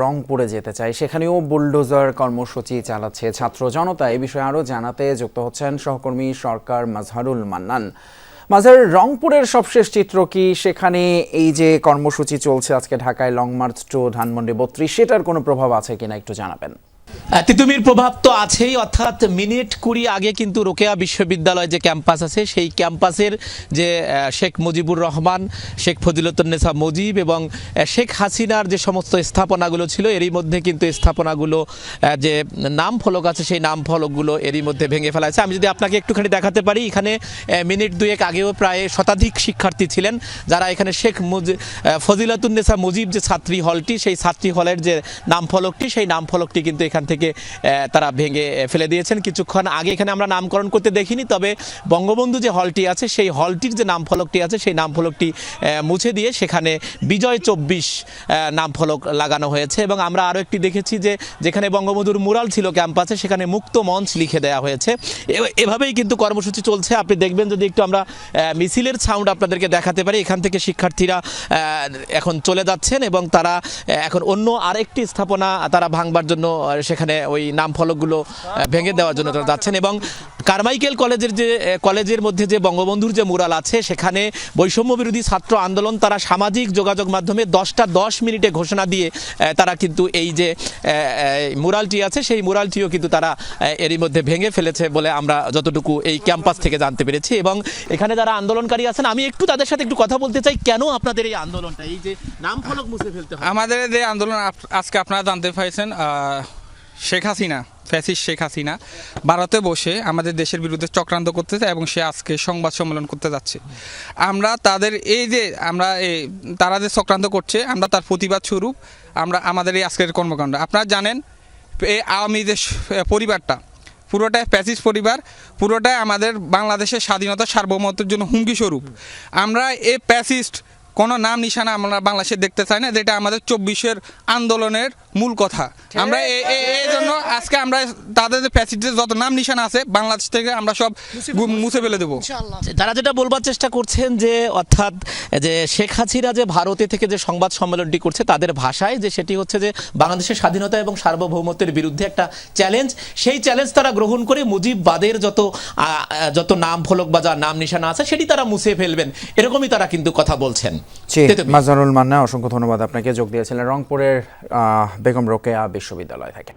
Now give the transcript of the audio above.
রংপুরে যেতে চাই, সেখানেও বুলডোজার কর্মসূচি চালাচ্ছে ছাত্র জনতা। এ বিষয়ে আরও জানাতে যুক্ত হচ্ছেন সহকর্মী সরকার মাজহারুল মান্নান। মাঝার, রংপুরের সবশেষ চিত্র কি? সেখানে এই যে কর্মসূচি চলছে আজকে ঢাকায় লং মার্চ টু ধানমন্ডি 32, সেটার কোনো প্রভাব আছে কিনা একটু জানাবেন। তিতুমির প্রভাব তো আছেই, অর্থাৎ মিনিট 20 আগে কিন্তু রোকেয়া বিশ্ববিদ্যালয় যে ক্যাম্পাস আছে সেই ক্যাম্পাসের যে শেখ মুজিবুর রহমান, শেখ ফজিলতুন্নেসা মুজিব এবং শেখ হাসিনার যে সমস্ত স্থাপনাগুলো ছিল এরই মধ্যে কিন্তু স্থাপনাগুলো যে নাম ফলক আছে সেই নাম ফলকগুলো এরই মধ্যে ভেঙে ফেলা হয়েছে। আমি যদি আপনাকে একটুখানি দেখাতে পারি, এখানে মিনিট 2 আগেও প্রায় শতাধিক শিক্ষার্থী ছিলেন যারা এখানে শেখ ফজিলতুন্নেসা মুজিব যে ছাত্রী হলটি, সেই ছাত্রী হলের যে নাম ফলকটি, সেই নাম ফলকটি কিন্তু এখান থেকে তারা ভেঙে ফেলে দিয়েছেন। কিছুক্ষণ আগে এখানে আমরা নামকরণ করতে দেখিনি, তবে বঙ্গবন্ধু যে হলটি আছে সেই হলটির যে নাম ফলকটি আছে সেই নাম ফলকটি মুছে দিয়ে সেখানে বিজয় 24 নাম ফলক লাগানো হয়েছে। এবং আমরা আরও একটি দেখেছি যে যেখানে বঙ্গবন্ধুর মুরাল ছিল ক্যাম্পাসে সেখানে মুক্ত মঞ্চ লিখে দেওয়া হয়েছে। এভাবেই কিন্তু কর্মসূচি চলছে। আপনি দেখবেন, যদি একটু আমরা মিছিলের সাউন্ড আপনাদেরকে দেখাতে পারি, এখান থেকে শিক্ষার্থীরা এখন চলে যাচ্ছেন এবং তারা এখন অন্য আরেকটি স্থাপনা তারা ভাঙবার জন্য সেখানে ওই নাম ফলকগুলো ভেঙে দেওয়ার জন্য তারা যাচ্ছেন। এবং কারমাইকেল কলেজের মধ্যে যে বঙ্গবন্ধুর যে মুরাল আছে সেখানে বৈষম্য বিরোধী ছাত্র আন্দোলন তারা সামাজিক যোগাযোগ মাধ্যমে 10টা 10 মিনিটে ঘোষণা দিয়ে তারা কিন্তু এই যে মুরালটি আছে সেই মুরালটিও কিন্তু তারা এরই মধ্যে ভেঙে ফেলেছে বলে আমরা যতটুকু এই ক্যাম্পাস থেকে জানতে পেরেছি। এবং এখানে যারা আন্দোলনকারী আছেন, আমি একটু তাদের সাথে একটু কথা বলতে চাই। কেন আপনাদের এই আন্দোলনটা, এই যে নাম ফলক মুছে ফেলতে হয়? আমাদের যে আন্দোলন আজকে আপনারা জানতে পারছেন, শেখ হাসিনা, ফ্যাসিস্ট শেখ হাসিনা ভারতে বসে আমাদের দেশের বিরুদ্ধে চক্রান্ত করতেছে এবং সে আজকে সংবাদ সম্মেলন করতে যাচ্ছে। আমরা তাদের এই যে তারা যে চক্রান্ত করছে, আমরা তার প্রতিবাদ স্বরূপ আমরা আমাদের এই আজকের কর্মকাণ্ড। আপনারা জানেন এই আওয়ামী যে পরিবারটা পুরোটাই ফ্যাসিস্ট পরিবার, পুরোটাই আমাদের বাংলাদেশের স্বাধীনতা সার্বভৌমত্বের জন্য হুমকি স্বরূপ। আমরা এই ফ্যাসিস্ট কোনো নাম নিশানা আমরা বাংলাদেশে দেখতে চাই না, যেটা আমাদের 24-এর আন্দোলনের মূল কথা। আমরা এই জন্য আজকে আমরা তাদের যে ফ্যাসিস্টের যত নাম নিশানা আছে বাংলাদেশ থেকে আমরা সব মুছে ফেলে দেবো। তারা যেটা বলবার চেষ্টা করছেন যে অর্থাৎ যে শেখ হাসিনা যে ভারতে থেকে যে সংবাদ সম্মেলনটি করছে তাদের ভাষায় যে সেটি হচ্ছে যে বাংলাদেশের স্বাধীনতা এবং সার্বভৌমত্বের বিরুদ্ধে একটা চ্যালেঞ্জ। সেই চ্যালেঞ্জ তারা গ্রহণ করে মুজিববাদের যত নাম ফলক বা যা নাম নিশানা আছে সেটি তারা মুছে ফেলবেন, এরকমই তারা কিন্তু কথা বলছেন। মাজহারুল মান্নান, অসংখ্য ধন্যবাদ আপনাকে। যোগ দিয়েছিলেন রংপুরের বেগম রোকেয়া বিশ্ববিদ্যালয় থেকে।